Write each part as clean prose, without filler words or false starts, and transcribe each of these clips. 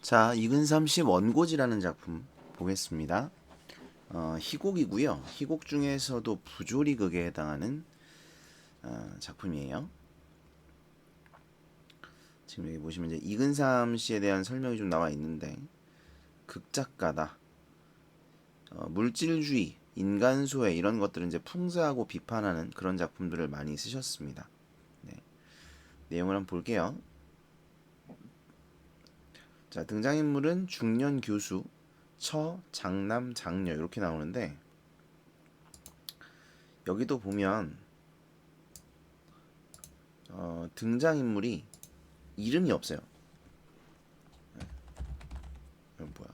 자, 이근삼씨 원고지라는 작품 보겠습니다. 희곡이고요. 희곡 중에서도 부조리극에 해당하는 작품이에요. 지금 여기 보시면 이제 이근삼 씨에 대한 설명이 좀 나와 있는데, 극작가다. 물질주의, 인간소외 이런 것들은 이제 풍자하고 비판하는 그런 작품들을 많이 쓰셨습니다. 네. 내용을 한번 볼게요. 자, 등장인물은 중년 교수, 처, 장남, 장녀 이렇게 나오는데, 여기도 보면 등장인물이 이름이 없어요. 이건 뭐야?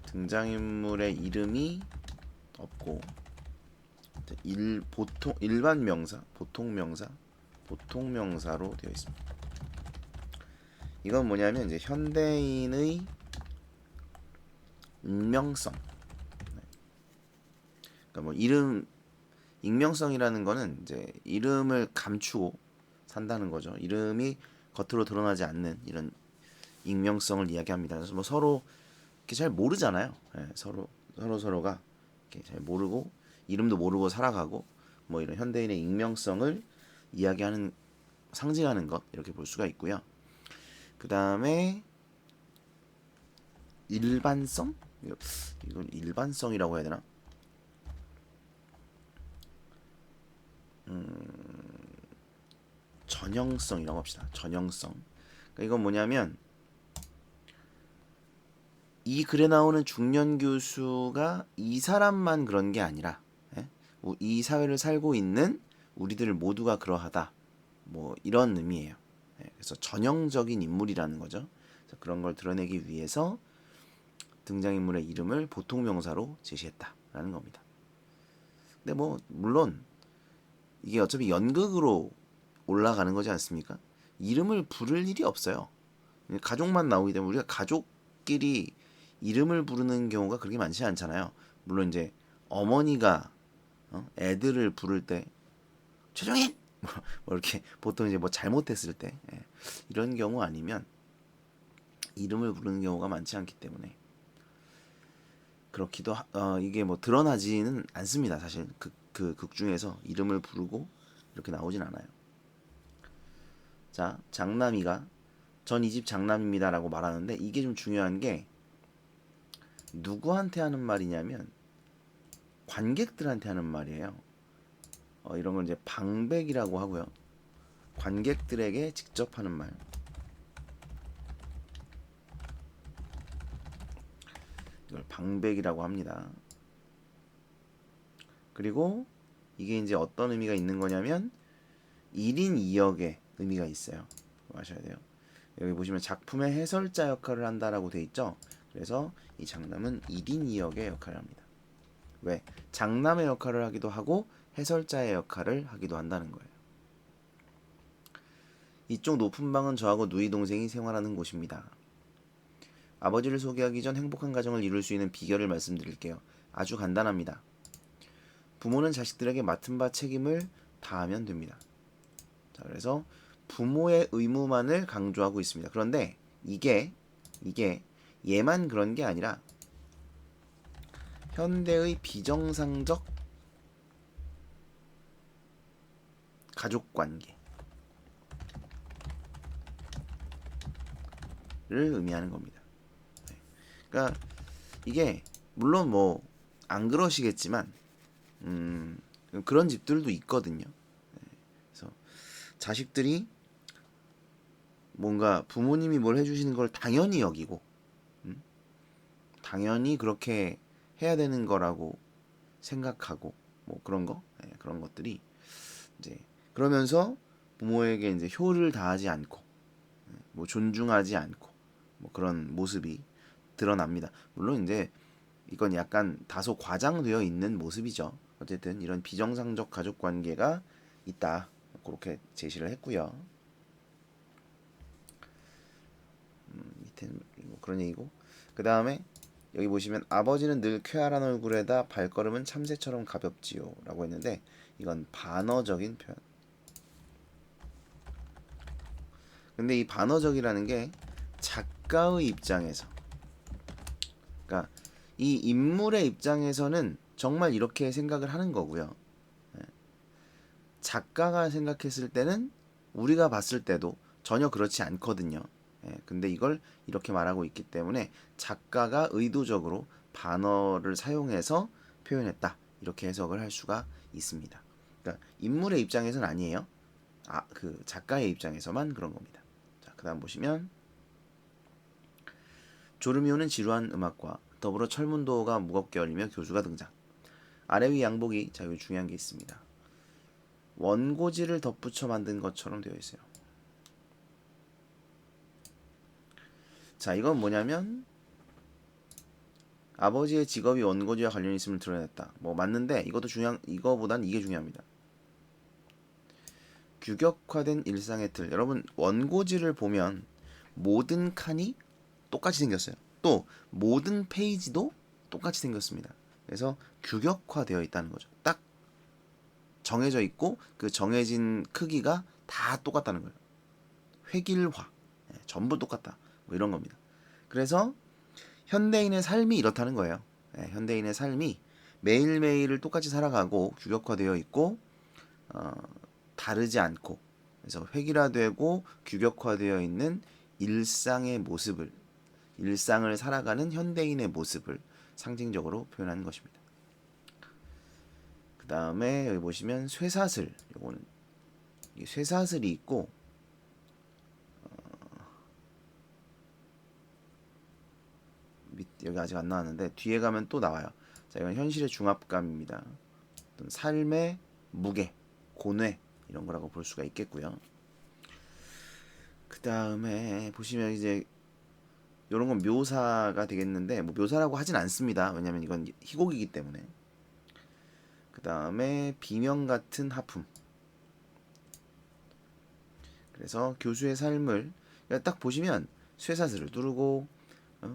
등장인물의 이름이 없고 보통 일반 명사, 보통 명사, 보통 명사로 되어 있습니다. 이건 뭐냐면 이제 현대인의 익명성. 그러니까 뭐 이름 익명성이라는 거는 이제 이름을 감추고 산다는 거죠. 이름이 겉으로 드러나지 않는 이런 익명성을 이야기합니다. 그래서 뭐 서로 이렇게 잘 모르잖아요. 예, 서로가 이렇게 잘 모르고 이름도 모르고 살아가고 뭐 이런 현대인의 익명성을 이야기하는 상징하는 것 이렇게 볼 수가 있고요. 그 다음에 일반성? 이건 일반성이라고 해야 되나? 전형성이라고 합시다. 전형성. 그러니까 이건 뭐냐면 이 글에 나오는 중년 교수가 이 사람만 그런 게 아니라 예? 이 사회를 살고 있는 우리들 모두가 그러하다. 뭐 이런 의미예요. 예, 그래서 전형적인 인물이라는 거죠. 그런 걸 드러내기 위해서 등장인물의 이름을 보통 명사로 제시했다라는 겁니다. 근데 뭐 물론 이게 어차피 연극으로 올라가는 거지 않습니까? 이름을 부를 일이 없어요. 가족만 나오기 때문에 우리가 가족끼리 이름을 부르는 경우가 그렇게 많지 않잖아요. 물론 이제 어머니가 애들을 부를 때 최정인 뭐 이렇게 보통 이제 뭐 잘못했을 때 이런 경우 아니면 이름을 부르는 경우가 많지 않기 때문에 그렇기도 이게 뭐 드러나지는 않습니다. 사실 극 중에서 이름을 부르고 이렇게 나오진 않아요. 자, 장남이가 전 이 집 장남입니다라고 말하는데 이게 좀 중요한 게 누구한테 하는 말이냐면 관객들한테 하는 말이에요. 이런 걸 이제 방백이라고 하고요. 관객들에게 직접 하는 말. 이걸 방백이라고 합니다. 그리고 이게 이제 어떤 의미가 있는 거냐면 1인 2역의 의미가 있어요. 아셔야 돼요. 여기 보시면 작품의 해설자 역할을 한다라고 돼 있죠. 그래서 이 장남은 1인 2역의 역할을 합니다. 왜? 장남의 역할을 하기도 하고 해설자의 역할을 하기도 한다는 거예요. 이쪽 높은 방은 저하고 누이 동생이 생활하는 곳입니다. 아버지를 소개하기 전 행복한 가정을 이룰 수 있는 비결을 말씀드릴게요. 아주 간단합니다. 부모는 자식들에게 맡은 바 책임을 다하면 됩니다. 자, 그래서 부모의 의무만을 강조하고 있습니다. 그런데 이게 얘만 그런 게 아니라 현대의 비정상적 가족관계를 의미하는 겁니다. 그러니까 이게 물론 뭐 안 그러시겠지만 그런 집들도 있거든요. 그래서 자식들이 뭔가 부모님이 뭘 해주시는 걸 당연히 여기고 당연히 그렇게 해야 되는 거라고 생각하고 뭐 그런 거 그런 것들이 이제 그러면서 부모에게 이제 효를 다하지 않고 뭐 존중하지 않고 뭐 그런 모습이 드러납니다. 물론 이제 이건 약간 다소 과장되어 있는 모습이죠. 어쨌든 이런 비정상적 가족 관계가 있다. 그렇게 제시를 했고요. 밑에는 뭐 그런 얘기고. 그 다음에 여기 보시면 아버지는 늘 쾌활한 얼굴에다 발걸음은 참새처럼 가볍지요 라고 했는데 이건 반어적인 표현. 근데 이 반어적이라는 게 작가의 입장에서, 그러니까 이 인물의 입장에서는 정말 이렇게 생각을 하는 거고요. 작가가 생각했을 때는 우리가 봤을 때도 전혀 그렇지 않거든요. 근데 이걸 이렇게 말하고 있기 때문에 작가가 의도적으로 반어를 사용해서 표현했다. 이렇게 해석을 할 수가 있습니다. 그러니까 인물의 입장에서는 아니에요. 그 작가의 입장에서만 그런 겁니다. 자, 그다음 보시면 졸음이 오는 지루한 음악과 더불어 철문도가 무겁게 열리며 교수가 등장. 아래 위 양복이 자, 여기 중요한 게 있습니다. 원고지를 덧붙여 만든 것처럼 되어 있어요. 자, 이건 뭐냐면 아버지의 직업이 원고지와 관련이 있음을 드러냈다. 뭐 맞는데 이거보단 이게 중요합니다. 규격화된 일상의 틀. 여러분 원고지를 보면 모든 칸이 똑같이 생겼어요. 또 모든 페이지도 똑같이 생겼습니다. 그래서 규격화되어 있다는 거죠. 딱 정해져 있고 그 정해진 크기가 다 똑같다는 거예요. 획일화. 전부 똑같다. 뭐 이런 겁니다. 그래서 현대인의 삶이 이렇다는 거예요. 현대인의 삶이 매일매일을 똑같이 살아가고 규격화되어 있고 다르지 않고, 그래서 획일화되고 규격화되어 있는 일상을 살아가는 현대인의 모습을 상징적으로 표현하는 것입니다. 그 다음에 여기 보시면 쇠사슬, 요거는 쇠사슬이 있고 여기 아직 안 나왔는데 뒤에 가면 또 나와요. 자, 이건 현실의 중압감입니다. 어떤 삶의 무게, 고뇌 이런 거라고 볼 수가 있겠고요. 그 다음에 보시면 이제 이런 건 묘사가 되겠는데 뭐 묘사라고 하진 않습니다. 왜냐면 이건 희곡이기 때문에. 그 다음에 비명 같은 하품. 그래서 교수의 삶을 딱 보시면 쇠사슬을 두르고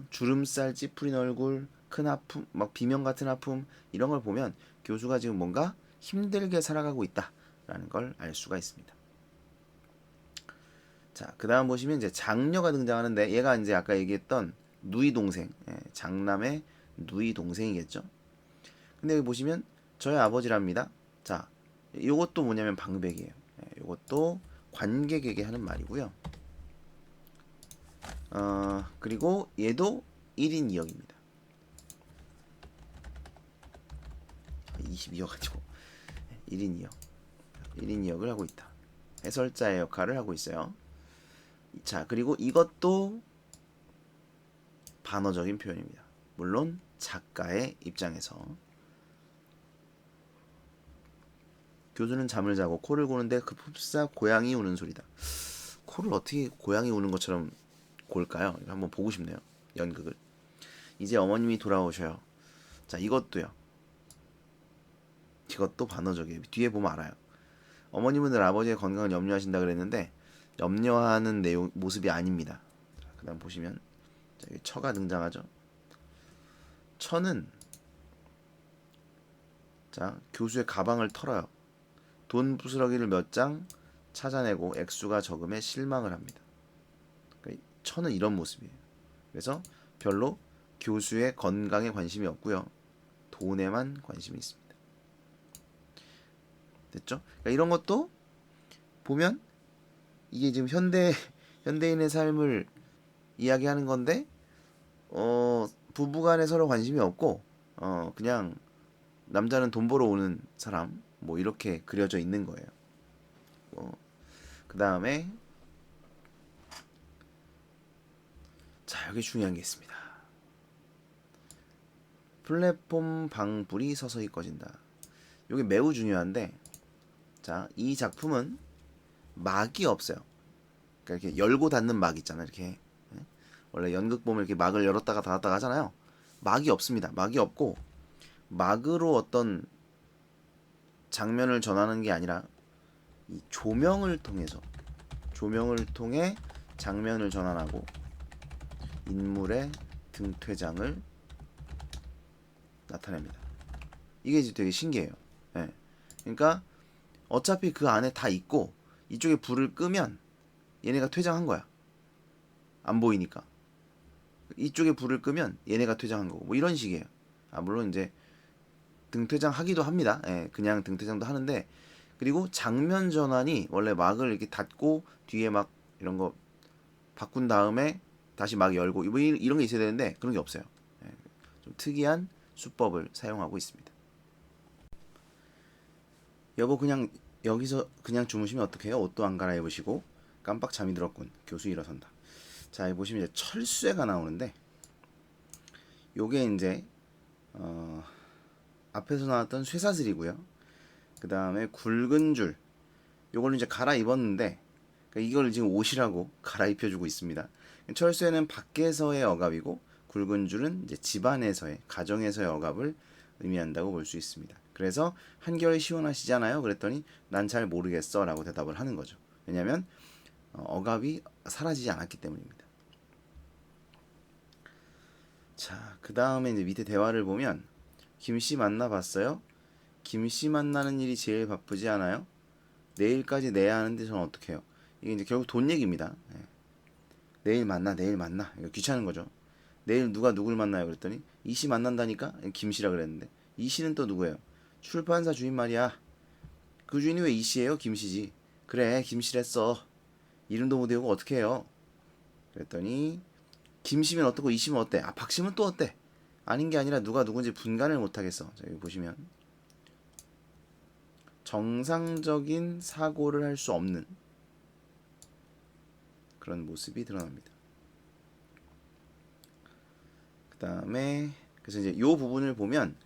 주름살 찌푸린 얼굴, 큰 아픔, 막 비명 같은 아픔 이런 걸 보면 교수가 지금 뭔가 힘들게 살아가고 있다라는 걸 알 수가 있습니다. 자, 그 다음 보시면 이제 장녀가 등장하는데 얘가 이제 아까 얘기했던 누이 동생, 장남의 누이 동생이겠죠. 근데 여기 보시면 저의 아버지랍니다. 자, 요것도 뭐냐면 방백이에요. 요것도 관객에게 하는 말이고요. 그리고 얘도 1인 2역입니다. 22역 가지고 1인 2역. 1인 2역을 하고 있다. 해설자의 역할을 하고 있어요. 자, 그리고 이것도 반어적인 표현입니다. 물론 작가의 입장에서 교수는 잠을 자고 코를 고는데 그 흡사 고양이 우는 소리다. 코를 어떻게 고양이 우는 것처럼 골까요? 한번 보고 싶네요. 연극을. 이제 어머님이 돌아오셔요. 자, 이것도 반어적이에요. 뒤에 보면 알아요. 어머님은 늘 아버지의 건강을 염려하신다 그랬는데 염려하는 내용 모습이 아닙니다. 자, 그다음 보시면 자, 여기 처가 등장하죠. 처는 자, 교수의 가방을 털어요. 돈 부스러기를 몇 장 찾아내고 액수가 적음에 실망을 합니다. 그러니까 처는 이런 모습이에요. 그래서 별로 교수의 건강에 관심이 없고요. 돈에만 관심이 있습니다. 됐죠? 그러니까 이런 것도 보면 이게 지금 현대인의 삶을 이야기하는 건데 부부간에 서로 관심이 없고 그냥 남자는 돈 벌어 오는 사람 뭐 이렇게 그려져 있는 거예요. 그 다음에 자, 여기 중요한 게 있습니다. 플랫폼 방불이 서서히 꺼진다. 이게 매우 중요한데, 자, 이 작품은 막이 없어요. 그러니까 이렇게 열고 닫는 막 있잖아요. 이렇게 원래 연극 보면 이렇게 막을 열었다가 닫았다가 하잖아요. 막이 없습니다. 막이 없고 막으로 어떤 장면을 전하는 게 아니라 이 조명을 통해 장면을 전환하고 인물의 등퇴장을 나타냅니다. 이게 이제 되게 신기해요. 그러니까 어차피 그 안에 다 있고 이쪽에 불을 끄면 얘네가 퇴장한 거야. 안 보이니까. 이쪽에 불을 끄면 얘네가 퇴장한 거고 뭐 이런 식이에요. 물론 이제 등퇴장 하기도 합니다. 예, 그냥 등퇴장도 하는데 그리고 장면 전환이 원래 막을 이렇게 닫고 뒤에 막 이런 거 바꾼 다음에 다시 막 열고 뭐 이런 게 있어야 되는데 그런 게 없어요. 예, 좀 특이한 수법을 사용하고 있습니다. 여보 그냥 여기서 그냥 주무시면 어떡해요? 옷도 안 갈아입으시고 깜빡 잠이 들었군. 교수 일어선다. 자, 여기 보시면 이제 철쇠가 나오는데 요게 이제 앞에서 나왔던 쇠사슬이고요. 그 다음에 굵은 줄 요걸 이제 갈아입었는데 그러니까 이걸 지금 옷이라고 갈아입혀주고 있습니다. 철쇠는 밖에서의 억압이고 굵은 줄은 이제 집안에서의 가정에서의 억압을 의미한다고 볼 수 있습니다. 그래서 한결 시원하시잖아요. 그랬더니 난 잘 모르겠어 라고 대답을 하는 거죠. 왜냐하면 억압이 사라지지 않았기 때문입니다. 자, 그 다음에 이제 밑에 대화를 보면 김씨 만나봤어요? 김씨 만나는 일이 제일 바쁘지 않아요? 내일까지 내야 하는데 저는 어떡해요? 이게 이제 결국 돈 얘기입니다. 예. 내일 만나, 내일 만나. 이거 귀찮은 거죠. 내일 누가 누굴 만나요? 그랬더니 이씨 만난다니까? 김씨라 그랬는데 이씨는 또 누구예요? 출판사 주인 말이야. 그 주인이 왜 이씨예요? 김씨지. 그래, 김씨랬어. 이름도 못 외우고 어떻게 해요? 그랬더니 김씨면 어떻고 이씨면 어때? 박씨면 또 어때? 아닌 게 아니라 누가 누군지 분간을 못하겠어. 자, 여기 보시면 정상적인 사고를 할 수 없는 그런 모습이 드러납니다. 그 다음에 그래서 이제 요 부분을 보면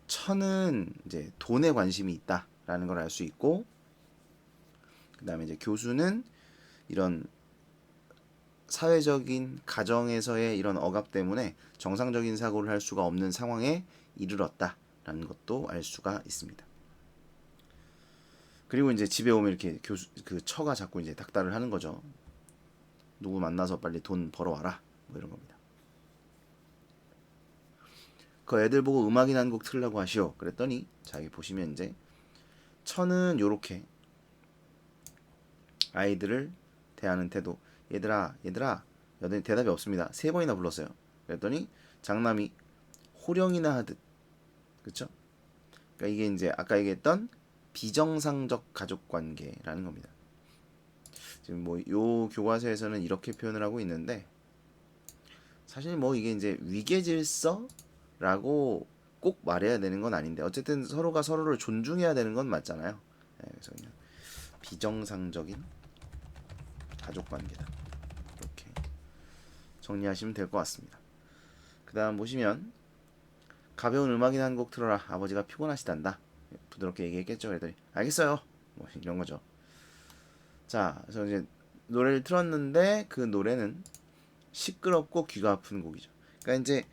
천은 이제 돈에 관심이 있다라는 걸 알 수 있고 그 다음에 이제 교수는 이런 사회적인 가정에서의 이런 억압 때문에 정상적인 사고를 할 수가 없는 상황에 이르렀다라는 것도 알 수가 있습니다. 그리고 이제 집에 오면 이렇게 교수 그 처가 자꾸 이제 닥달을 하는 거죠. 누구 만나서 빨리 돈 벌어와라 뭐 이런 겁니다. 그 애들 보고 음악이나 한 곡 틀으려고 하시오. 그랬더니 자 여기 보시면 이제 천은 요렇게 아이들을 대하는 태도. 얘들아 여전히 대답이 없습니다. 3번이나 불렀어요. 그랬더니 장남이 호령이나 하듯 그쵸? 그러니까 이게 이제 아까 얘기했던 비정상적 가족 관계라는 겁니다. 지금 뭐 요 교과서에서는 이렇게 표현을 하고 있는데 사실 뭐 이게 이제 위계질서라고 꼭 말해야 되는 건 아닌데 어쨌든 서로가 서로를 존중해야 되는 건 맞잖아요. 네, 그래서 그냥 비정상적인 가족 관계다. 이렇게 정리하시면 될 것 같습니다. 그 다음 보시면 가벼운 음악이나 한 곡 틀어라. 아버지가 피곤하시단다. 부드럽게 얘기했겠죠. 그랬더니 알겠어요. 뭐 이런 거죠. 자, 그래서 이제 노래를 틀었는데 그 노래는 시끄럽고 귀가 아픈 곡이죠. 그러니까 이제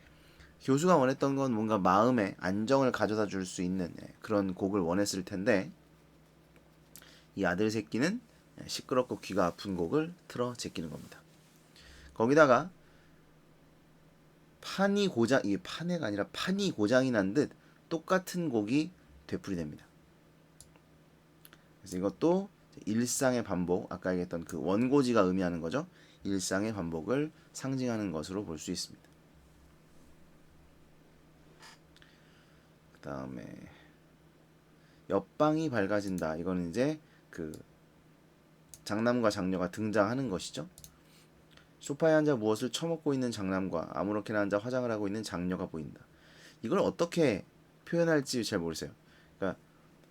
교수가 원했던 건 뭔가 마음에 안정을 가져다 줄 수 있는 그런 곡을 원했을 텐데 이 아들 새끼는 시끄럽고 귀가 아픈 곡을 틀어 제끼는 겁니다. 거기다가 판이 고장 이게 판해가 아니라 판이 고장이 난 듯 똑같은 곡이 되풀이됩니다. 그래서 이것도 일상의 반복, 아까 얘기했던 그 원고지가 의미하는 거죠. 일상의 반복을 상징하는 것으로 볼 수 있습니다. 그 다음에 옆방이 밝아진다. 이거는 이제 그 장남과 장녀가 등장하는 것이죠. 소파에 앉아 무엇을 처먹고 있는 장남과 아무렇게나 앉아 화장을 하고 있는 장녀가 보인다. 이걸 어떻게 표현할지 잘 모르겠어요. 그러니까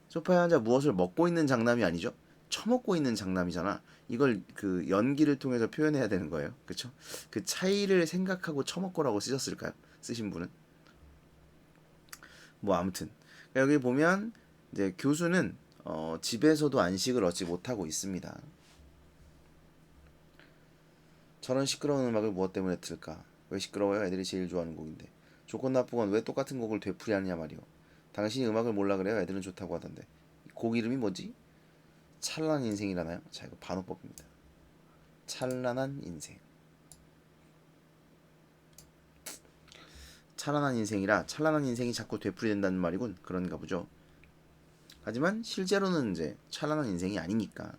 소파에 앉아 무엇을 먹고 있는 장남이 아니죠. 처먹고 있는 장남이잖아. 이걸 그 연기를 통해서 표현해야 되는 거예요. 그렇죠? 그 차이를 생각하고 처먹고라고 쓰셨을까요? 쓰신 분은? 뭐 아무튼 여기 보면 이제 교수는 집에서도 안식을 얻지 못하고 있습니다. 저런 시끄러운 음악을 무엇 때문에 틀까? 왜 시끄러워요? 애들이 제일 좋아하는 곡인데. 좋건 나쁘건 왜 똑같은 곡을 되풀이하느냐 말이오. 당신이 음악을 몰라 그래요? 애들은 좋다고 하던데. 곡 이름이 뭐지? 찬란한 인생이라나요? 자, 이거 반어법입니다. 찬란한 인생. 찬란한 인생이라 찬란한 인생이 자꾸 되풀이된다는 말이군. 그런가 보죠. 하지만 실제로는 이제 찬란한 인생이 아니니까.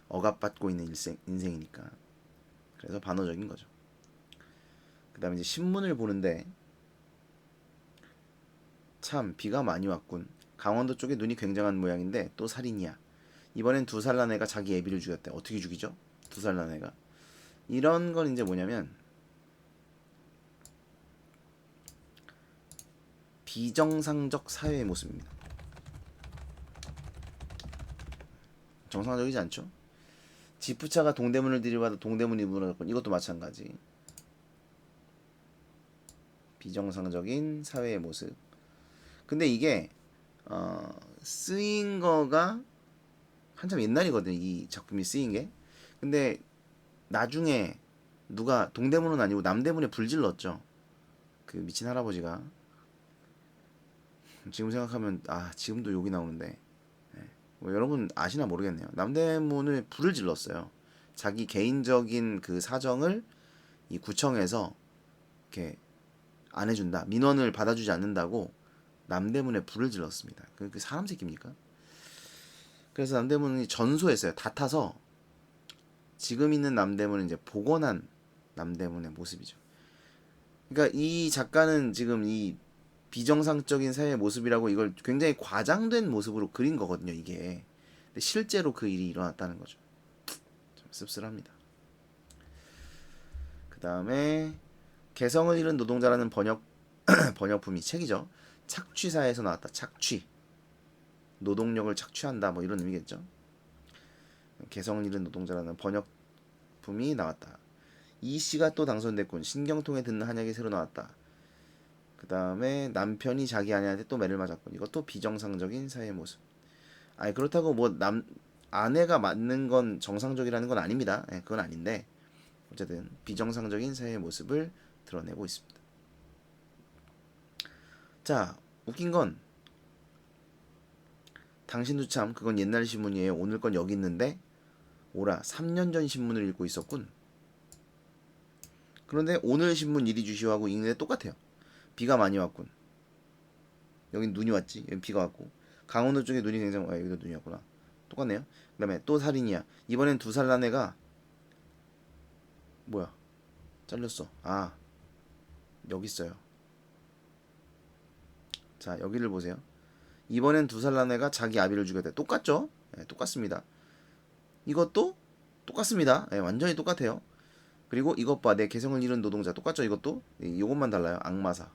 억압받고 있는 인생이니까. 그래서 반어적인 거죠. 그 다음에 이제 신문을 보는데 참 비가 많이 왔군. 강원도 쪽에 눈이 굉장한 모양인데 또 살인이야. 이번엔 2살 난 애가 자기 애비를 죽였대. 어떻게 죽이죠? 2살 난 애가. 이런 건 이제 뭐냐면 비정상적 사회의 모습입니다. 정상적이지 않죠? 지프차가 동대문을 들이받아 동대문이 무너졌군. 이것도 마찬가지. 비정상적인 사회의 모습. 근데 이게 쓰인 거가 한참 옛날이거든. 이 작품이 쓰인 게. 근데 나중에 누가 동대문은 아니고 남대문에 불 질렀죠. 그 미친 할아버지가. 지금 생각하면 지금도 욕이 나오는데 뭐 여러분 아시나 모르겠네요. 남대문에 불을 질렀어요. 자기 개인적인 그 사정을 이 구청에서 이렇게 안 해준다, 민원을 받아주지 않는다고 남대문에 불을 질렀습니다. 그 사람 새끼입니까? 그래서 남대문이 전소했어요. 다 타서 지금 있는 남대문은 이제 복원한 남대문의 모습이죠. 그러니까 이 작가는 지금 이 비정상적인 사회의 모습이라고 이걸 굉장히 과장된 모습으로 그린 거거든요, 이게. 근데 실제로 그 일이 일어났다는 거죠. 좀 씁쓸합니다. 그 다음에 개성을 잃은 노동자라는 번역품이 책이죠. 착취사에서 나왔다. 착취. 노동력을 착취한다. 뭐 이런 의미겠죠. 개성을 잃은 노동자라는 번역품이 나왔다. 이 씨가 또 당선됐군. 신경통에 듣는 한약이 새로 나왔다. 그 다음에 남편이 자기 아내한테 또 매를 맞았군. 이것도 비정상적인 사회의 모습. 그렇다고 뭐 아내가 맞는 건 정상적이라는 건 아닙니다. 그건 아닌데 어쨌든 비정상적인 사회의 모습을 드러내고 있습니다. 자, 웃긴 건 당신도 참 그건 옛날 신문이에요. 오늘 건 여기 있는데 오라 3년 전 신문을 읽고 있었군. 그런데 오늘 신문 이리 주시오하고 읽는데 똑같아요. 비가 많이 왔군. 여긴 눈이 왔지. 여긴 비가 왔고. 강원도 쪽에 눈이 굉장히 여기도 눈이 왔구나. 똑같네요. 그 다음에 또 살인이야. 이번엔 2살 난 애가 뭐야? 잘렸어. 여기 있어요. 자, 여기를 보세요. 이번엔 2살 난 애가 자기 아비를 죽였대. 똑같죠? 똑같습니다. 이것도 똑같습니다. 완전히 똑같아요. 그리고 이것 봐. 내 개성을 잃은 노동자. 똑같죠? 이것도? 이것만 달라요. 악마사.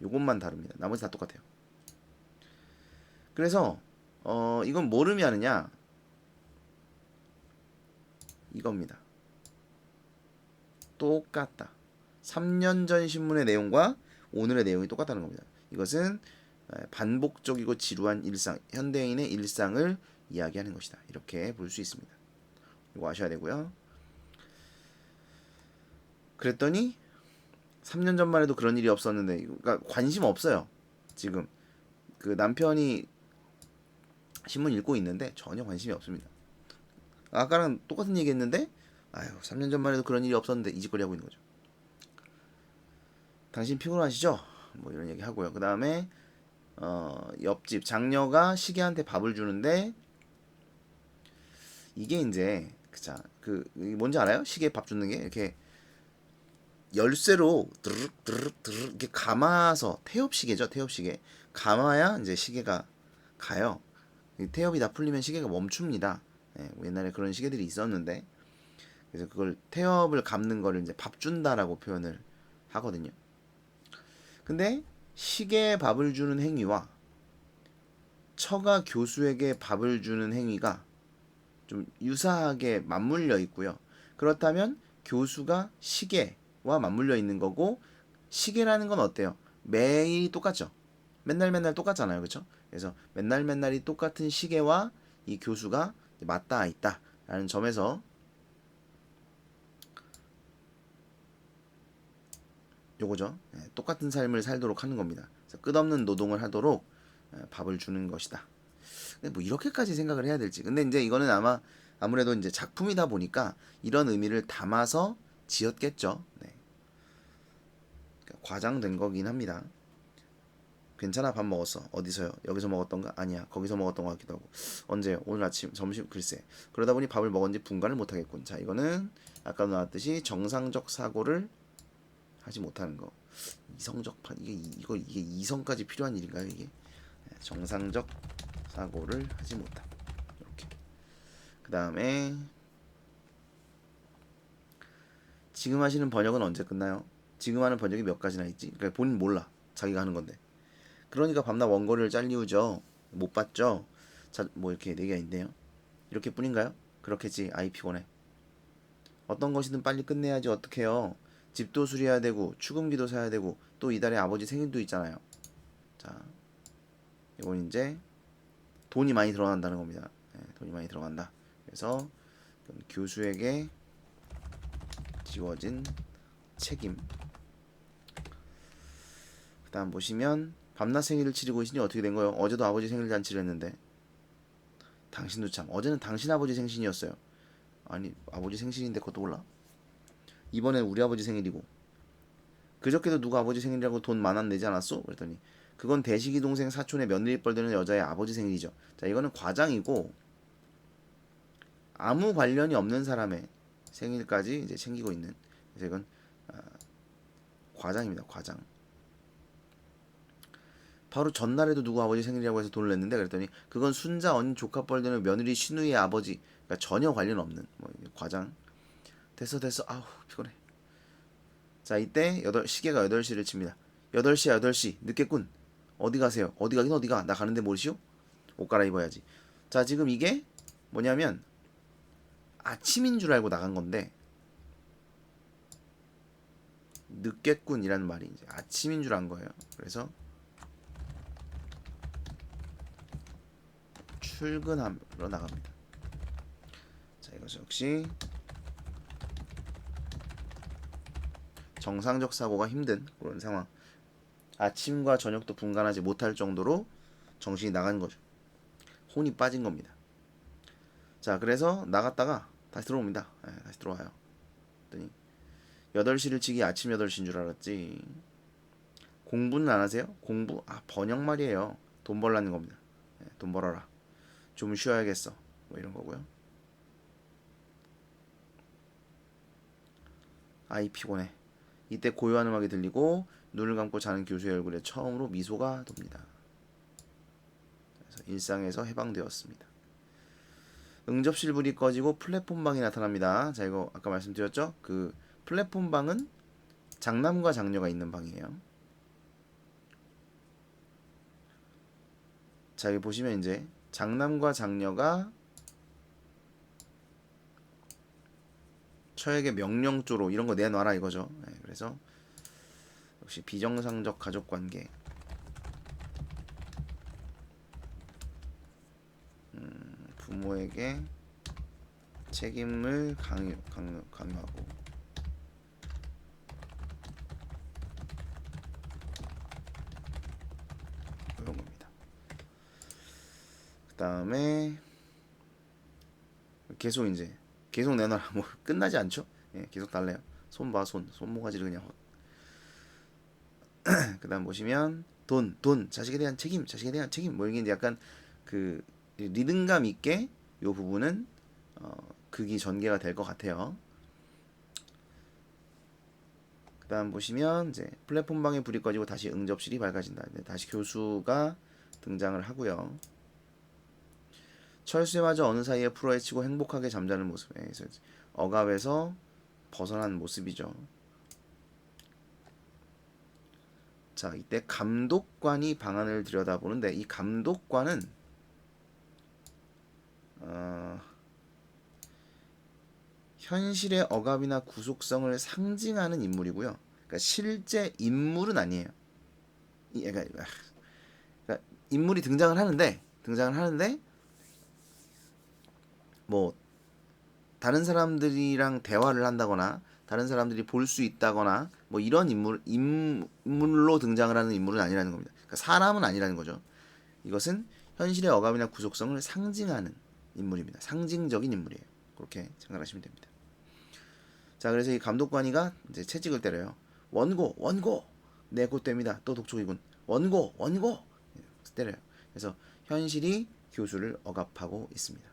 이것만 다릅니다. 나머지 다 똑같아요. 그래서 이건 뭘 의미하느냐? 이겁니다. 똑같다. 3년 전 신문의 내용과 오늘의 내용이 똑같다는 겁니다. 이것은 반복적이고 지루한 일상, 현대인의 일상을 이야기하는 것이다. 이렇게 볼 수 있습니다. 이거 아셔야 되고요. 그랬더니 3년 전만 해도 그런 일이 없었는데, 그러니까 관심 없어요. 지금 그 남편이 신문 읽고 있는데 전혀 관심이 없습니다. 아까랑 똑같은 얘기 했는데 3년 전만 해도 그런 일이 없었는데 이 짓거리 하고 있는 거죠. 당신 피곤하시죠? 뭐 이런 얘기 하고요. 그 다음에 옆집 장녀가 시계한테 밥을 주는데 이게 이제 뭔지 알아요? 시계 밥 주는 게 이렇게 열쇠로 드르륵 드르륵 드르륵 이렇게 감아서, 태엽시계죠. 태엽시계 감아야 이제 시계가 가요. 태엽이 다 풀리면 시계가 멈춥니다. 옛날에 그런 시계들이 있었는데, 그래서 그걸 태엽을 감는 거를 이제 밥 준다라고 표현을 하거든요. 근데 시계에 밥을 주는 행위와 처가 교수에게 밥을 주는 행위가 좀 유사하게 맞물려 있고요. 그렇다면 교수가 시계와 맞물려 있는 거고, 시계라는 건 어때요? 매일 똑같죠. 맨날 똑같잖아요. 그렇죠? 그래서 맨날이 똑같은 시계와 이 교수가 맞닿아 있다라는 점에서 요거죠. 똑같은 삶을 살도록 하는 겁니다. 그래서 끝없는 노동을 하도록 밥을 주는 것이다. 근데 뭐 이렇게까지 생각을 해야 될지. 근데 이제 이거는 아무래도 이제 작품이다 보니까 이런 의미를 담아서 지었겠죠. 그러니까 과장된 거긴 합니다. 괜찮아, 밥 먹었어. 어디서요? 여기서 먹었던가? 아니야, 거기서 먹었던 것 같기도 하고. 언제요? 오늘 아침, 점심? 글쎄. 그러다 보니 밥을 먹었는지 분간을 못하겠군. 자, 이거는 아까 나왔듯이 정상적 사고를 하지 못하는 거. 이성적판, 이게 이성까지 필요한 일인가요, 이게? 네, 정상적 사고를 하지 못함. 이렇게. 그 다음에 지금 하시는 번역은 언제 끝나요? 지금 하는 번역이 몇 가지나 있지? 그러니까 본인 몰라. 자기가 하는 건데. 그러니까 밤낮 원고를 잘리우죠. 못 봤죠? 자, 뭐 이렇게 네 개가 있네요. 이렇게 뿐인가요? 그렇겠지. 아이 피곤해. 어떤 것이든 빨리 끝내야지 어떡해요. 집도 수리해야 되고 축음기도 사야 되고 또 이달에 아버지 생일도 있잖아요. 자, 이건 이제 돈이 많이 들어간다는 겁니다. 네, 돈이 많이 들어간다. 그래서 교수에게 지워진 책임. 그 다음 보시면 밤낮 생일을 치르고 있으니 어떻게 된 거예요? 어제도 아버지 생일 잔치를 했는데 당신도 참 어제는 당신 아버지 생신이었어요. 아니 아버지 생신인데 그것도 몰라? 이번엔 우리 아버지 생일이고 그저께도 누가 아버지 생일이라고 돈 만 원 내지 않았어? 그랬더니 그건 대식이 동생 사촌의 며느리뻘 되는 여자의 아버지 생일이죠. 자 이거는 과장이고 아무 관련이 없는 사람의 생일까지 이제 챙기고 있는 그래서 이건 과장입니다. 과장. 바로 전날에도 누구 아버지 생일이라고 해서 돈을 냈는데 그랬더니 그건 순자 언니 조카뻘 되는 며느리 신우이의 아버지 그러니까 전혀 관련 없는 뭐 과장. 됐어 아우 피곤해. 자 이때 시계가 8시를 칩니다. 8시야 8시 늦겠군. 어디 가세요? 어디 가긴 어디가 나 가는데 모르시오? 옷 갈아입어야지. 자 지금 이게 뭐냐면 아침인 줄 알고 나간 건데 늦겠군이라는 말이 이제 아침인 줄 안 거예요. 그래서 출근하러 나갑니다. 자 이것이 역시 정상적 사고가 힘든 그런 상황. 아침과 저녁도 분간하지 못할 정도로 정신이 나간 거죠. 혼이 빠진 겁니다. 자 그래서 나갔다가 다시 들어옵니다. 네, 다시 들어와요. 그랬더니 8시를 치기 아침 8시인 줄 알았지. 공부는 안 하세요? 공부? 아 번역 말이에요. 돈 벌라는 겁니다. 네, 돈 벌어라. 좀 쉬어야겠어. 뭐 이런 거고요. 아이 피곤해. 이때 고요한 음악이 들리고 눈을 감고 자는 교수의 얼굴에 처음으로 미소가 돕니다. 그래서 일상에서 해방되었습니다. 응접실 불이 꺼지고 플랫폼방이 나타납니다. 자 이거 아까 말씀드렸죠? 그 플랫폼방은 장남과 장녀가 있는 방이에요. 자 여기 보시면 이제 장남과 장녀가 처에게 명령조로 이런 거 내놔라 이거죠. 네, 그래서 역시 비정상적 가족관계. 부모에게 책임을 강요하고 이런 겁니다. 그 다음에 계속 내놔라 뭐 끝나지 않죠? 예, 계속 달래요. 손 봐, 손모가지를 그냥 그 다음 보시면 돈 자식에 대한 책임 뭐 이게 약간 그 리듬감 있게 이 부분은 극이 전개가 될 것 같아요. 그 다음 보시면 이제 플랫폼방에 불이 꺼지고 다시 응접실이 밝아진다. 다시 교수가 등장을 하고요. 철수마저 어느 사이에 풀어헤치고 행복하게 잠자는 모습. 그래서 억압에서 벗어난 모습이죠. 자, 이때 감독관이 방안을 들여다보는데 이 감독관은 현실의 억압이나 구속성을 상징하는 인물이고요. 그러니까 실제 인물은 아니에요. 그러니까 인물이 등장을 하는데 뭐 다른 사람들이랑 대화를 한다거나 다른 사람들이 볼 수 있다거나 뭐 이런 인물로 등장을 하는 인물은 아니라는 겁니다. 그러니까 사람은 아니라는 거죠. 이것은 현실의 억압이나 구속성을 상징하는 인물입니다. 상징적인 인물이에요. 그렇게 생각하시면 됩니다. 자, 그래서 이 감독관이가 이제 채찍을 때려요. 원고, 내 곧 됩니다. 또 독촉이군. 원고 원고 때려요. 그래서 현실이 교수를 억압하고 있습니다.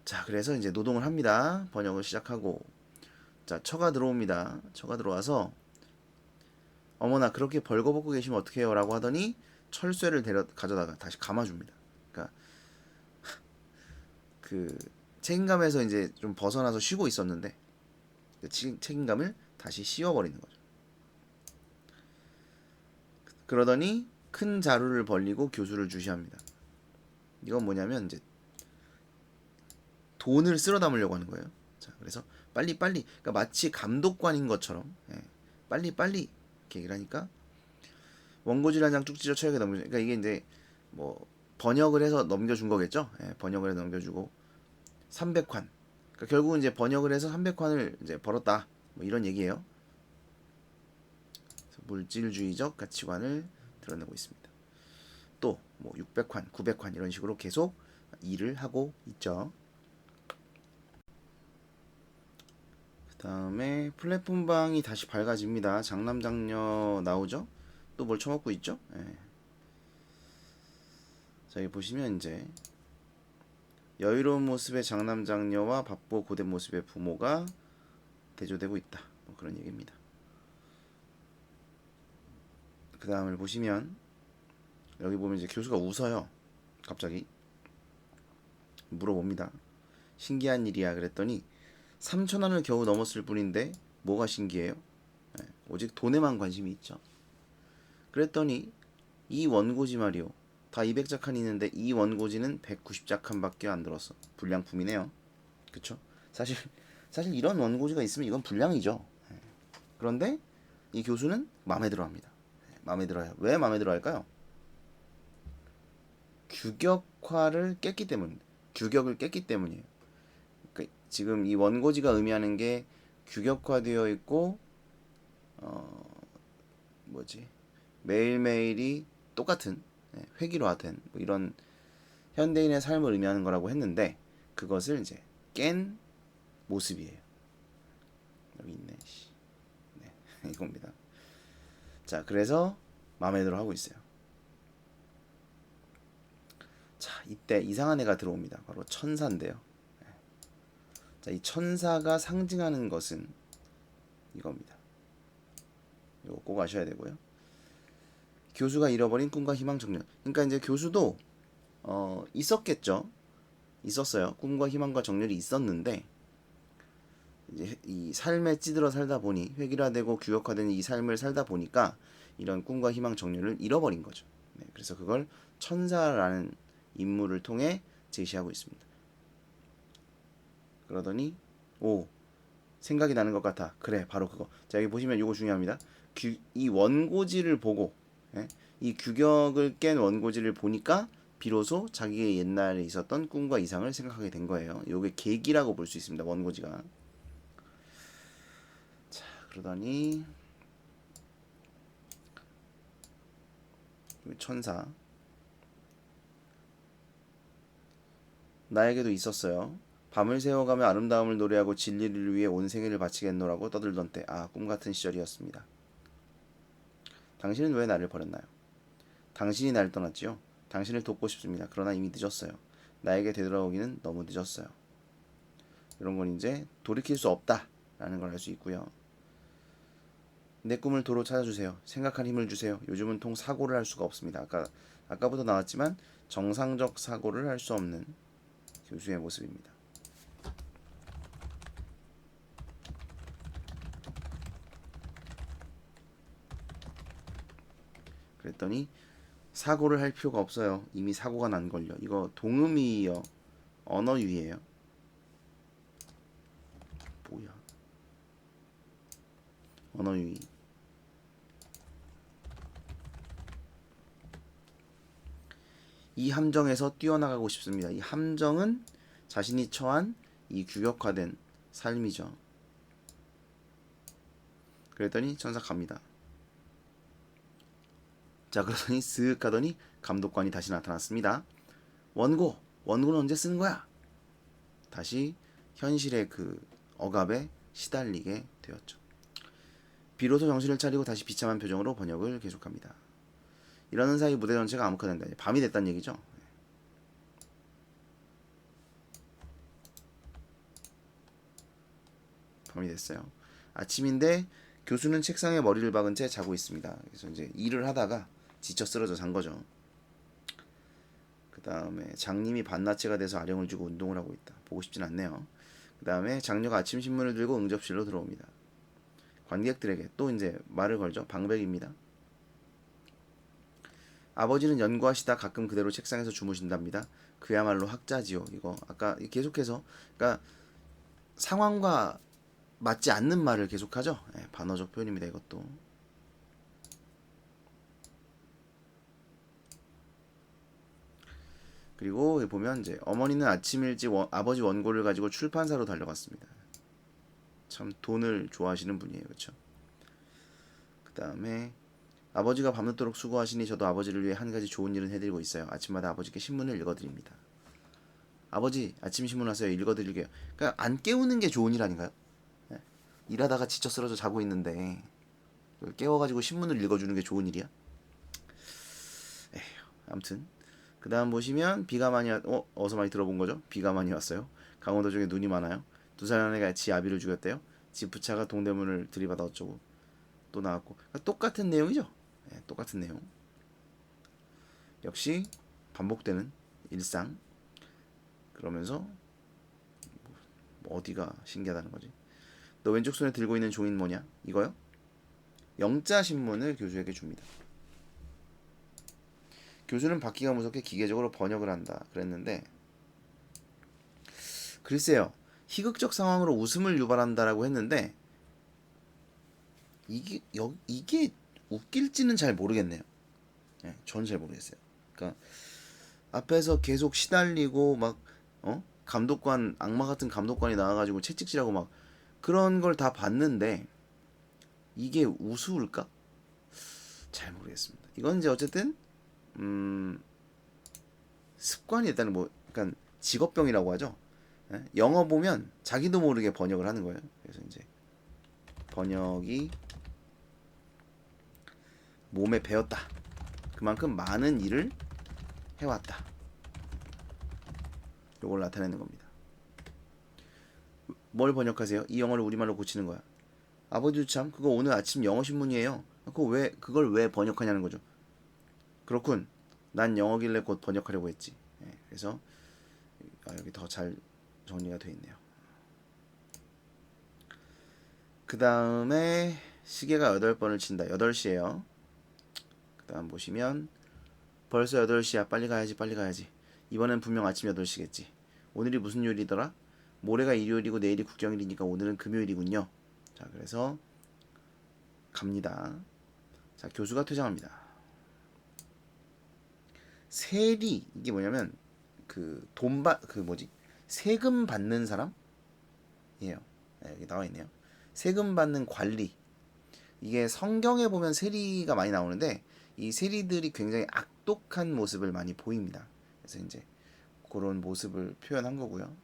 자, 그래서 이제 노동을 합니다. 번역을 시작하고, 자, 처가 들어옵니다. 처가 들어와서 어머나 그렇게 벌거벗고 계시면 어떡해요? 라고 하더니 철쇠를 가져다가 다시 감아줍니다. 그러니까 그 책임감에서 이제 좀 벗어나서 쉬고 있었는데 그 책임감을 다시 씌워버리는 거죠. 그러더니 큰 자루를 벌리고 교수를 주시합니다. 이건 뭐냐면 이제 돈을 쓸어 담으려고 하는 거예요. 자, 그래서 빨리빨리, 그러니까 마치 감독관인 것처럼, 빨리빨리 이렇게 얘기를 하니까 원고지를 한 장 쭉 찢어 처역에 넘겨주. 그러니까 이게 이제 뭐 번역을 해서 넘겨준 거겠죠. 번역을 해서 넘겨주고 300환. 그러니까 결국은 이제 번역을 해서 300환을 이제 벌었다. 뭐 이런 얘기예요. 물질주의적 가치관을 드러내고 있습니다. 또 뭐 600환, 900환 이런 식으로 계속 일을 하고 있죠. 그 다음에 플랫폼방이 다시 밝아집니다. 장남장녀 나오죠? 또 뭘 처먹고 있죠? 자, 여기 보시면 이제 여유로운 모습의 장남장녀와 바쁘고 고된 모습의 부모가 대조되고 있다. 뭐 그런 얘기입니다. 그 다음을 보시면 여기 보면 이제 교수가 웃어요. 갑자기 물어봅니다. 신기한 일이야 그랬더니 3,000원을 겨우 넘었을 뿐인데 뭐가 신기해요? 오직 돈에만 관심이 있죠. 그랬더니 이 원고지 말이요. 다 200작 있는데 이 원고지는 190작 밖에 안 들었어. 불량품이네요. 그쵸? 사실 이런 원고지가 있으면 이건 불량이죠. 그런데 이 교수는 마음에 들어 합니다. 마음에 들어요. 왜 마음에 들어 할까요? 규격화를 깼기 때문, 규격을 깼기 때문이에요. 그러니까 지금 이 원고지가 의미하는 게 규격화되어 있고, 뭐지? 매일매일이 똑같은, 획일화된 뭐 이런 현대인의 삶을 의미하는 거라고 했는데 그것을 이제 깬 모습이에요. 여기 있네. 네, 이겁니다. 자, 그래서 마음에 들어 하고 있어요. 자, 이때 이상한 애가 들어옵니다. 바로 천사인데요. 자, 이 천사가 상징하는 것은 이겁니다. 이거 꼭 아셔야 되고요. 교수가 잃어버린 꿈과 희망 정렬. 그러니까 이제 교수도 있었겠죠. 있었어요. 꿈과 희망과 정렬이 있었는데 이제 이 삶에 찌들어 살다 보니 획일화되고 규격화된 이 삶을 살다 보니까 이런 꿈과 희망 정렬을 잃어버린 거죠. 네, 그래서 그걸 천사라는 인물을 통해 제시하고 있습니다. 그러더니 오, 생각이 나는 것 같아. 그래, 바로 그거. 자, 여기 보시면 이거 중요합니다. 이 원고지를 보고, 이 규격을 깬 원고지를 보니까 비로소 자기의 옛날에 있었던 꿈과 이상을 생각하게 된 거예요. 이게 계기라고 볼 수 있습니다. 원고지가. 자, 그러더니 천사. 나에게도 있었어요. 밤을 새워가며 아름다움을 노래하고 진리를 위해 온 생애를 바치겠노라고 떠들던 때, 아, 꿈같은 시절이었습니다. 당신은 왜 나를 버렸나요? 당신이 나를 떠났지요. 당신을 돕고 싶습니다. 그러나 이미 늦었어요. 나에게 되돌아오기는 너무 늦었어요. 이런 건 이제 돌이킬 수 없다라는 걸 알 수 있고요. 내 꿈을 도로 찾아주세요. 생각할 힘을 주세요. 요즘은 통 사고를 할 수가 없습니다. 아까부터 나왔지만 정상적 사고를 할 수 없는 교수의 모습입니다. 그랬더니 사고를 할 필요가 없어요. 이미 사고가 난걸요. 이거 동음이요. 언어유희예요. 뭐야? 언어유희. 이 함정에서 뛰어나가고 싶습니다. 이 함정은 자신이 처한 이 규격화된 삶이죠. 그랬더니 천사 갑니다. 자, 그러더니 쓱 가더니 감독관이 다시 나타났습니다. 원고는 언제 쓰는 거야? 다시 현실의 그 억압에 시달리게 되었죠. 비로소 정신을 차리고 다시 비참한 표정으로 번역을 계속합니다. 이러는 사이 무대 전체가 암흑화된다. 밤이 됐다는 얘기죠. 밤이 됐어요. 아침인데 교수는 책상에 머리를 박은 채 자고 있습니다. 그래서 이제 일을 하다가 지쳐 쓰러져 잔 거죠. 그 다음에 장님이 반나체가 돼서 아령을 쥐고 운동을 하고 있다. 보고 싶진 않네요. 그 다음에 장녀가 아침 신문을 들고 응접실로 들어옵니다. 관객들에게 또 이제 말을 걸죠. 방백입니다. 아버지는 연구하시다 가끔 그대로 책상에서 주무신답니다. 그야말로 학자지요. 이거 아까 계속해서 그러니까 상황과 맞지 않는 말을 계속하죠. 예, 반어적 표현입니다. 이것도. 그리고 여기 보면 이제 어머니는 아침 일찍 아버지 원고를 가지고 출판사로 달려갔습니다. 참 돈을 좋아하시는 분이에요. 그렇죠? 그 다음에 아버지가 밤늦도록 수고하시니 저도 아버지를 위해 한 가지 좋은 일은 해드리고 있어요. 아침마다 아버지께 신문을 읽어드립니다. 아버지 아침 신문 왔어요. 읽어드릴게요. 그러니까 안 깨우는 게 좋은 일 아닌가요? 네? 일하다가 지쳐 쓰러져 자고 있는데 깨워가지고 신문을 읽어주는 게 좋은 일이야? 에휴, 아무튼 그 다음 보시면 비가 많이 어서 많이 들어본 거죠? 비가 많이 왔어요. 강원도 중에 눈이 많아요. 두 사람의 지 아비를 죽였대요. 집 부차가 동대문을 들이받아 어쩌고 또 나왔고 그러니까 똑같은 내용이죠. 네, 똑같은 내용. 역시 반복되는 일상. 그러면서 뭐 어디가 신기하다는 거지? 너 왼쪽 손에 들고 있는 종이는 뭐냐? 이거요? 영자 신문을 교수에게 줍니다. 교수는 받기가 무섭게 기계적으로 번역을 한다 그랬는데 글쎄요. 희극적 상황으로 웃음을 유발한다라고 했는데 이게 웃길지는 잘 모르겠네요. 네, 전 잘 모르겠어요. 그러니까 앞에서 계속 시달리고 막 감독관 악마 같은 감독관이 나와가지고 채찍질하고 막 그런 걸 다 봤는데 이게 우스울까? 잘 모르겠습니다. 이건 이제 어쨌든 습관이 일단 뭐 약간 직업병이라고 하죠. 예? 영어 보면 자기도 모르게 번역을 하는 거예요. 그래서 이제 번역이 몸에 배었다. 그만큼 많은 일을 해왔다. 요걸 나타내는 겁니다. 뭘 번역하세요? 이 영어를 우리말로 고치는 거야. 아버지도 참 그거 오늘 아침 영어 신문이에요. 그걸 왜 번역하냐는 거죠. 그렇군. 난 영어길래 곧 번역하려고 했지. 예, 그래서 여기 더 잘 정리가 되어 있네요. 그 다음에 시계가 8번을 친다. 8시에요. 그 다음 보시면 벌써 8시야. 빨리 가야지 빨리 가야지. 이번엔 분명 아침 8시겠지. 오늘이 무슨 요일이더라? 모레가 일요일이고 내일이 국경일이니까 오늘은 금요일이군요. 자, 그래서 갑니다. 자, 교수가 퇴장합니다. 세리 이게 뭐냐면 세금 받는 사람이에요. 네, 여기 나와 있네요. 세금 받는 관리. 이게 성경에 보면 세리가 많이 나오는데 이 세리들이 굉장히 악독한 모습을 많이 보입니다. 그래서 이제 그런 모습을 표현한 거고요.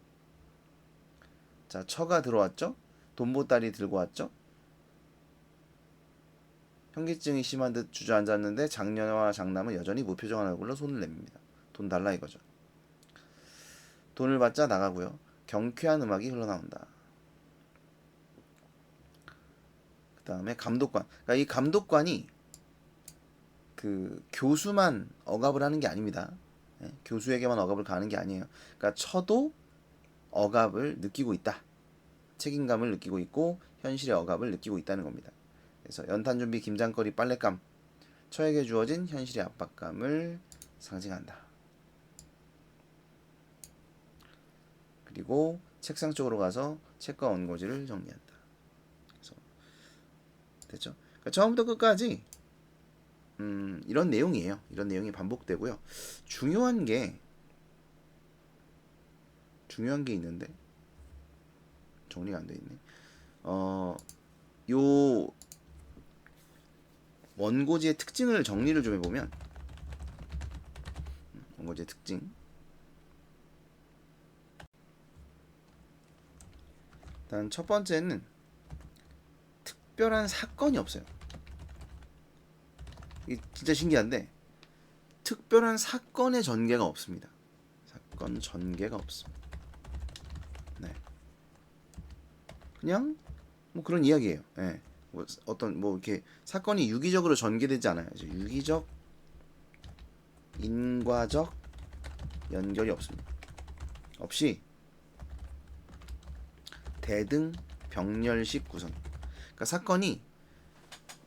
자, 처가 들어왔죠? 돈보따리 들고 왔죠? 현기증이 심한 듯 주저앉았는데 장녀와 장남은 여전히 무표정한 얼굴로 손을 냅니다. 돈 달라 이거죠. 돈을 받자 나가고요. 경쾌한 음악이 흘러나온다. 그 다음에 감독관. 그러니까 이 감독관이 그 교수만 억압을 하는 게 아닙니다. 네? 교수에게만 억압을 가하는 게 아니에요. 그러니까 처도 억압을 느끼고 있다. 책임감을 느끼고 있고 현실의 억압을 느끼고 있다는 겁니다. 그래서 연탄 준비, 김장거리, 빨랫감. 처에게 주어진 현실의 압박감을 상징한다. 그리고 책상 쪽으로 가서 책과 원고지를 정리한다. 그래서 됐죠? 그러니까 처음부터 끝까지 이런 내용이에요. 이런 내용이 반복되고요. 중요한 게 있는데 정리가 안 돼 있네. 요 원고지의 특징을 정리를 좀 해보면 원고지의 특징. 일단 첫 번째는 특별한 사건이 없어요. 이게 진짜 신기한데 특별한 사건의 전개가 없습니다. 사건 전개가 없습니다. 네. 그냥 뭐 그런 이야기예요. 네. 뭐 어떤 뭐 이렇게 사건이 유기적으로 전개되지 않아요. 유기적 인과적 연결이 없습니다. 없이 대등 병렬식 구성. 그러니까 사건이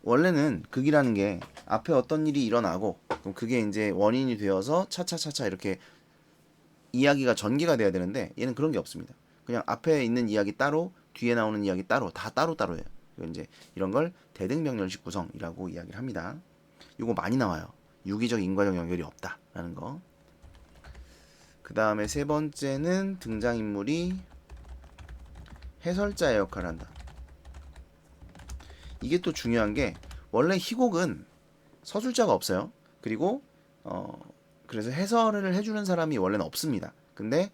원래는 극이라는 게 앞에 어떤 일이 일어나고 그럼 그게 이제 원인이 되어서 차차차차 이렇게 이야기가 전개가 돼야 되는데 얘는 그런 게 없습니다. 그냥 앞에 있는 이야기 따로 뒤에 나오는 이야기 따로 다 따로따로예요. 이제 이런 걸 대등병렬식 구성이라고 이야기를 합니다. 이거 많이 나와요. 유기적 인과적 연결이 없다라는 거. 그 다음에 세 번째는 등장인물이 해설자의 역할을 한다. 이게 또 중요한 게 원래 희곡은 서술자가 없어요. 그리고 그래서 해설을 해주는 사람이 원래는 없습니다. 근데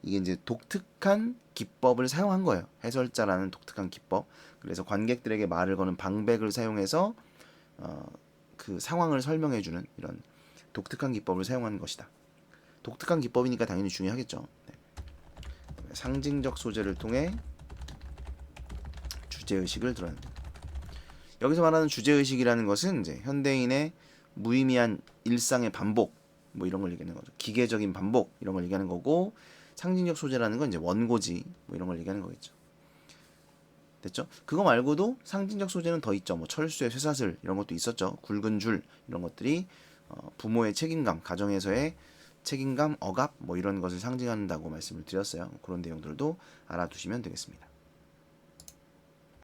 이게 이제 독특한 기법을 사용한 거예요. 해설자라는 독특한 기법. 그래서 관객들에게 말을 거는 방백을 사용해서 그 상황을 설명해주는 이런 독특한 기법을 사용한 것이다. 독특한 기법이니까 당연히 중요하겠죠. 네. 상징적 소재를 통해 주제의식을 드러낸다. 여기서 말하는 주제의식이라는 것은 이제 현대인의 무의미한 일상의 반복 뭐 이런 걸 얘기하는 거죠. 기계적인 반복 이런 걸 얘기하는 거고 상징적 소재라는 건 이제 원고지 뭐 이런 걸 얘기하는 거겠죠. 됐죠? 그거 말고도 상징적 소재는 더 있죠. 뭐 철수의 쇠사슬 이런 것도 있었죠. 굵은 줄 이런 것들이 부모의 책임감, 가정에서의 책임감, 억압 뭐 이런 것을 상징한다고 말씀을 드렸어요. 그런 내용들도 알아두시면 되겠습니다.